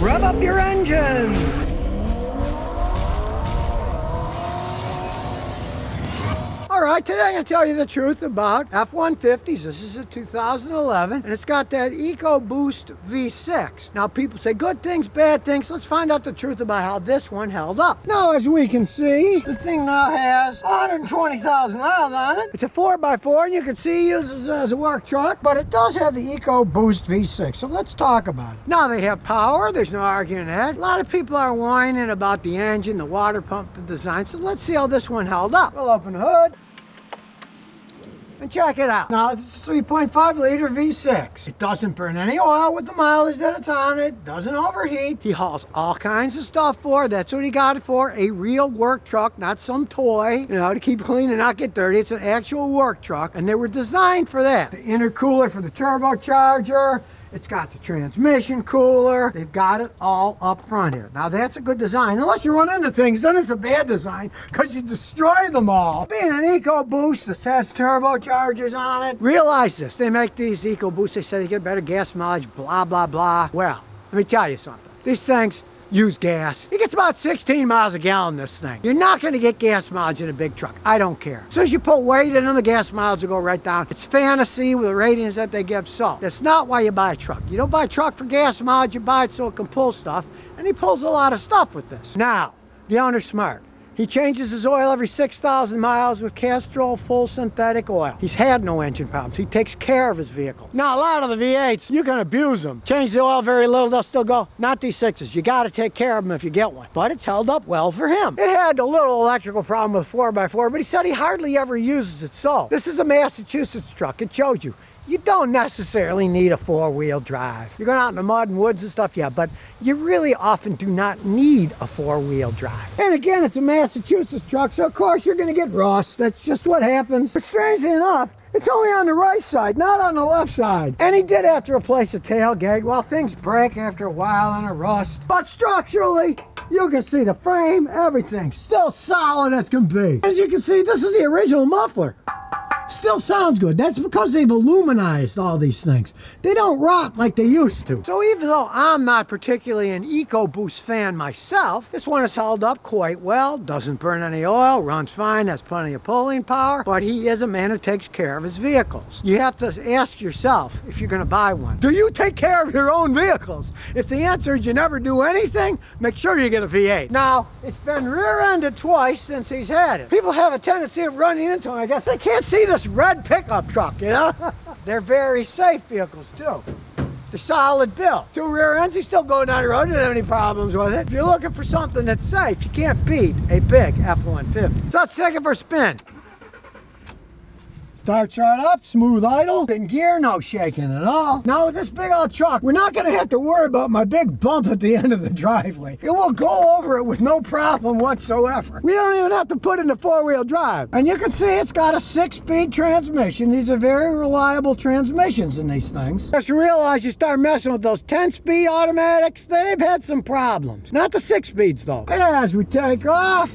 Rev up your engines! Alright, today I'm going to tell you the truth about F-150s. This is a 2011, and it's got that ecoboost V6. Now, people say good things, bad things. Let's find out the truth about how this one held up. Now, as we can see, the thing now has 120,000 miles on it. It's a 4x4, and you can see it uses it as a work truck, but it does have the ecoboost V6, so let's talk about it. Now, they have power. There's no arguing that. A lot of people are whining about the engine, the water pump, the design, so let's see how this one held up. We'll open the hood and check it out. Now, it's a 3.5 liter V6. It doesn't burn any oil with the mileage that it's on it. Doesn't overheat. He hauls all kinds of stuff for it. That's what he got it for. A real work truck, not some toy, you know, to keep clean and not get dirty. It's an actual work truck, and they were designed for that. The intercooler for the turbocharger. It's got the transmission cooler. They've got it all up front here. Now, that's a good design. Unless you run into things, then it's a bad design because you destroy them all. Being an EcoBoost that has turbochargers on it, realize this. They make these EcoBoosts. They say they get better gas mileage, blah, blah, blah. Well, let me tell you something. These things use gas. It gets about 16 miles a gallon, this thing. You're not going to get gas mileage in a big truck. I don't care. As soon as you put weight in them, the gas mileage will go right down. It's fantasy with the ratings that they give. So that's not why you buy a truck. You don't buy a truck for gas mileage. You buy it so it can pull stuff. And he pulls a lot of stuff with this. Now, the owner's smart. He changes his oil every 6,000 miles with Castrol full synthetic oil. He's had no engine problems. He takes care of his vehicle. Now, a lot of the V8s, you can abuse them. Change the oil very little, they'll still go. Not these 6s. You got to take care of them if you get one. But it's held up well for him. It had a little electrical problem with 4x4, but he said he hardly ever uses it. So, this is a Massachusetts truck. It shows you. You don't necessarily need a four-wheel drive. You're going out in the mud and woods and stuff, yeah, but you really often do not need a four-wheel drive. And again, it's a Massachusetts truck, so of course you're going to get rust. That's just what happens. But strangely enough, it's only on the right side, not on the left side. And he did have to replace the tailgate. Well, things break after a while and a rust. But structurally, you can see the frame, everything, still solid as can be. As you can see, this is the original muffler. Still sounds good. That's because they've aluminized all these things. They don't rot like they used to. So even though I'm not particularly an EcoBoost fan myself, this one has held up quite well. Doesn't burn any oil, runs fine, has plenty of pulling power, but he is a man who takes care of his vehicles. You have to ask yourself if you're going to buy one, do you take care of your own vehicles? If the answer is you never do anything, make sure you get a V8. Now, it's been rear-ended twice since he's had it. People have a tendency of running into him. I guess they can't see this red pickup truck, you know? They're very safe vehicles too. They're solid built. Two rear ends, you still go down the road, you don't have any problems with it. If you're looking for something that's safe, you can't beat a big F-150. So let's take it for a spin. Starts right up, smooth idle, in gear, no shaking at all. Now with this big old truck, we're not gonna have to worry about my big bump at the end of the driveway. It will go over it with no problem whatsoever. We don't even have to put in the four-wheel drive. And you can see it's got a 6-speed transmission. These are very reliable transmissions in these things. Just realize you start messing with those 10-speed automatics, they've had some problems. Not the 6-speeds though. As we take off,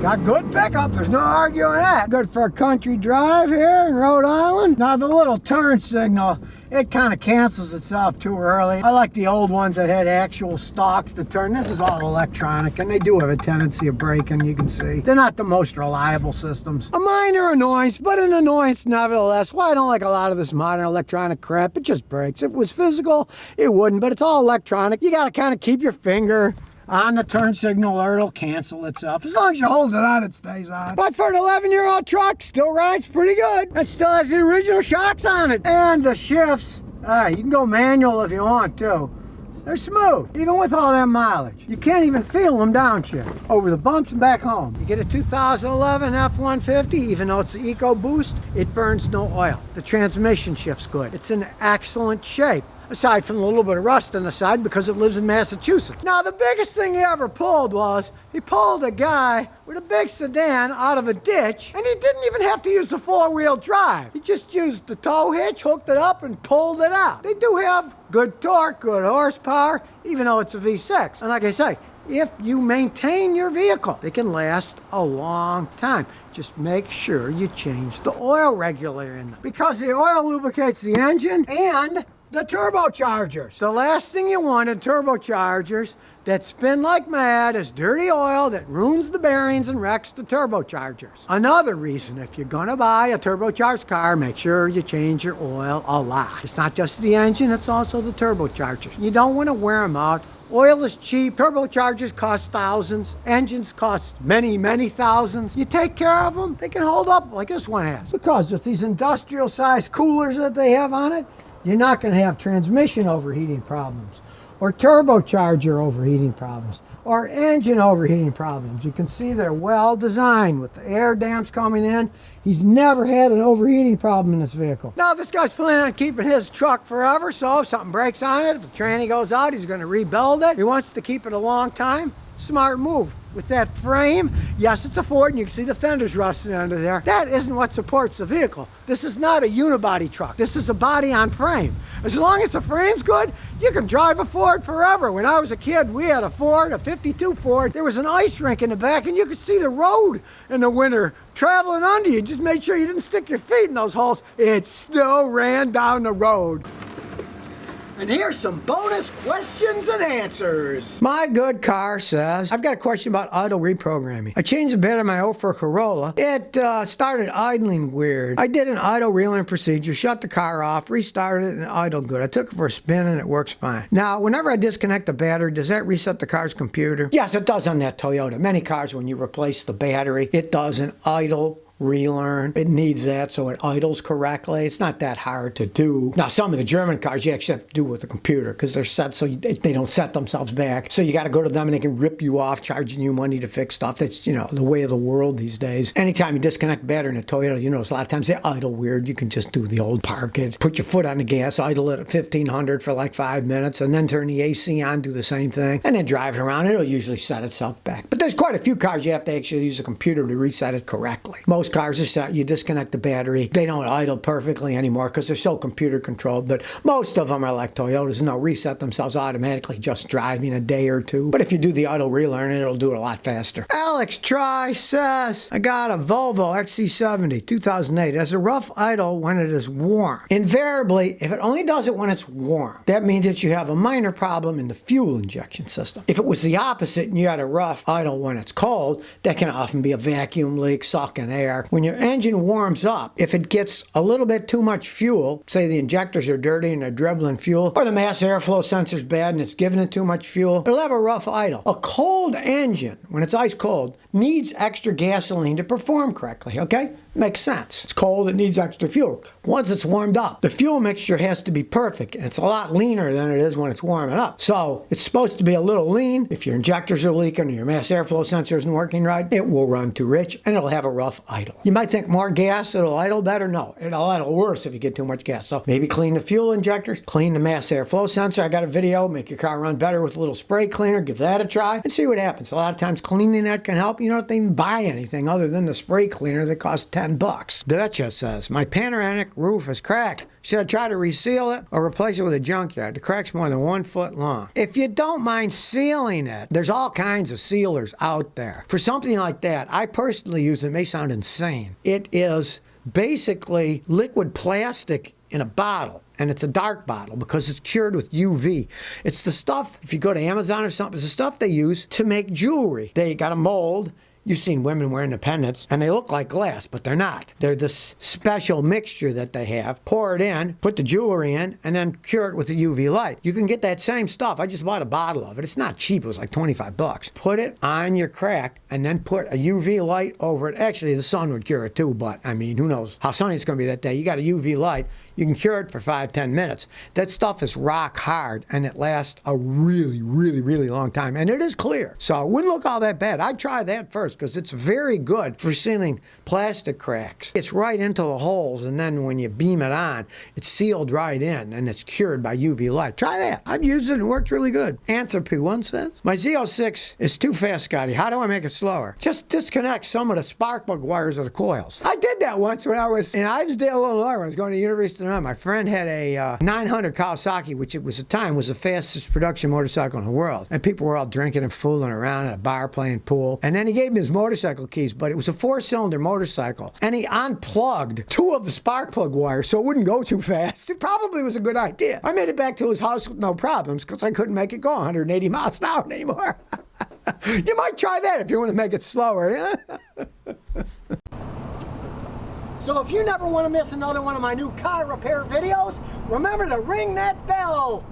got good pickup, there's no arguing that. Good for a country drive here in Rhode Island. Now the little turn signal, it kind of cancels itself too early. I like the old ones that had actual stalks to turn. This is all electronic, and they do have a tendency of breaking, you can see. They're not the most reliable systems. A minor annoyance, but an annoyance nevertheless. Why I don't like a lot of this modern electronic crap, it just breaks. If it was physical, it wouldn't, but it's all electronic. You gotta kind of keep your finger on the turn signal or it'll cancel itself. As long as you hold it on, it stays on. But for an 11-year-old truck, still rides pretty good. It still has the original shocks on it. And the shifts, you can go manual if you want to. They're smooth, even with all that mileage. You can't even feel them downshift. Over the bumps and back home. You get a 2011 F-150, even though it's the EcoBoost, it burns no oil. The transmission shift's good. It's in excellent shape. Aside from a little bit of rust on the side because it lives in Massachusetts. Now the biggest thing he ever pulled was, he pulled a guy with a big sedan out of a ditch, and he didn't even have to use the four-wheel drive. He just used the tow hitch, hooked it up, and pulled it out. They do have good torque, good horsepower, even though it's a V6. And like I say, if you maintain your vehicle, they can last a long time. Just make sure you change the oil regularly in them, because the oil lubricates the engine and The turbochargers. The last thing you want in turbochargers that spin like mad is dirty oil that ruins the bearings and wrecks the turbochargers. Another reason, if you're gonna buy a turbocharged car, make sure you change your oil a lot. It's not just the engine, it's also the turbochargers. You don't want to wear them out. Oil is cheap, turbochargers cost thousands, engines cost many, many thousands. You take care of them, they can hold up like this one has. Because with these industrial sized coolers that they have on it, you're not going to have transmission overheating problems, or turbocharger overheating problems, or engine overheating problems. You can see they're well designed with the air dams coming in. He's never had an overheating problem in this vehicle. Now this guy's planning on keeping his truck forever, so if something breaks on it, if the tranny goes out, he's going to rebuild it. He wants to keep it a long time. Smart move. With that frame, yes, it's a Ford, and you can see the fenders rusting under there. That isn't what supports the vehicle. This is not a unibody truck. This is a body on frame. As long as the frame's good, you can drive a Ford forever. When I was a kid, we had a Ford, a 52 Ford. There was an ice rink in the back, and you could see the road in the winter traveling under you. Just make sure you didn't stick your feet in those holes. It still ran down the road. And here's some bonus questions and answers. My good car says, I've got a question about idle reprogramming. I changed the bed of my 04 Corolla. It started idling weird. I did an idle relearn procedure, shut the car off, restarted it, and idled good. I took it for a spin and it works fine. Now, whenever I disconnect the battery, does that reset the car's computer? Yes, it does on that Toyota. Many cars, when you replace the battery, it does an idle relearn. It needs that so it idles correctly. It's not that hard to do. Now, some of the German cars you actually have to do with a computer because they're set so they don't set themselves back. So you got to go to them and they can rip you off, charging you money to fix stuff. That's, you know, the way of the world these days. Anytime you disconnect the battery in a Toyota, you notice a lot of times they idle weird. You can just do the old park it, put your foot on the gas, idle it at 1500 for like 5 minutes, and then turn the AC on, do the same thing, and then drive it around. It'll usually set itself back. But there's quite a few cars you have to actually use a computer to reset it correctly. Most cars are set, you disconnect the battery, they don't idle perfectly anymore because they're so computer controlled, but most of them are like Toyotas and they'll reset themselves automatically just driving a day or two. But if you do the idle relearn, it'll do it a lot faster. Alex Try says, I got a Volvo XC70 2008. It has a rough idle when it is warm. Invariably, if it only does it when it's warm, that means that you have a minor problem in the fuel injection system. If it was the opposite and you had a rough idle when it's cold, that can often be a vacuum leak, sucking air. When your engine warms up, if it gets a little bit too much fuel, say the injectors are dirty and they're dribbling fuel, or the mass airflow sensor's bad and it's giving it too much fuel, it'll have a rough idle. A cold engine, when it's ice cold, needs extra gasoline to perform correctly, okay? Makes sense. It's cold, it needs extra fuel. Once it's warmed up, the fuel mixture has to be perfect. And it's a lot leaner than it is when it's warming up. So it's supposed to be a little lean. If your injectors are leaking or your mass airflow sensor isn't working right, it will run too rich and it'll have a rough idle. You might think more gas, it'll idle better. No, it'll idle worse if you get too much gas. So maybe clean the fuel injectors, clean the mass airflow sensor. I got a video, make your car run better with a little spray cleaner. Give that a try and see what happens. A lot of times cleaning that can help. You don't have to even buy anything other than the spray cleaner that costs $10. Duchess says, my panoramic roof is cracked. Should I try to reseal it or replace it with a junkyard? The crack's more than 1 foot long. If you don't mind sealing it, there's all kinds of sealers out there. For something like that, I personally use, it may sound insane, it is basically liquid plastic in a bottle. And it's a dark bottle because it's cured with UV. It's the stuff, if you go to Amazon or something, it's the stuff they use to make jewelry. They got a mold. You've seen women wearing the pendants, and they look like glass, but they're not. They're this special mixture that they have. Pour it in, put the jewelry in, and then cure it with a UV light. You can get that same stuff. I just bought a bottle of it. It's not cheap. It was like 25 bucks. Put it on your crack, and then put a UV light over it. Actually, the sun would cure it too, but, I mean, who knows how sunny it's going to be that day. You got a UV light. You can cure it for 5-10 minutes. That stuff is rock hard, and it lasts a really, really, really long time. And it is clear, so it wouldn't look all that bad. I'd try that first, because it's very good for sealing plastic cracks. It's right into the holes, and then when you beam it on, it's sealed right in, and it's cured by UV light. Try that. I've used it, and it worked really good. Anthropy1 says, my Z06 is too fast, Scotty. How do I make it slower? Just disconnect some of the spark plug wires of the coils. I did that once when I was in Ivesdale, Illinois, when I was going to the University of or not, my friend had a 900 Kawasaki, which at the time was the fastest production motorcycle in the world. And people were all drinking and fooling around at a bar playing pool. And then he gave me his motorcycle keys, but it was a 4-cylinder motorcycle. And he unplugged 2 of the spark plug wires so it wouldn't go too fast. It probably was a good idea. I made it back to his house with no problems because I couldn't make it go 180 miles an hour anymore. You might try that if you want to make it slower. So if you never want to miss another one of my new car repair videos, remember to ring that bell.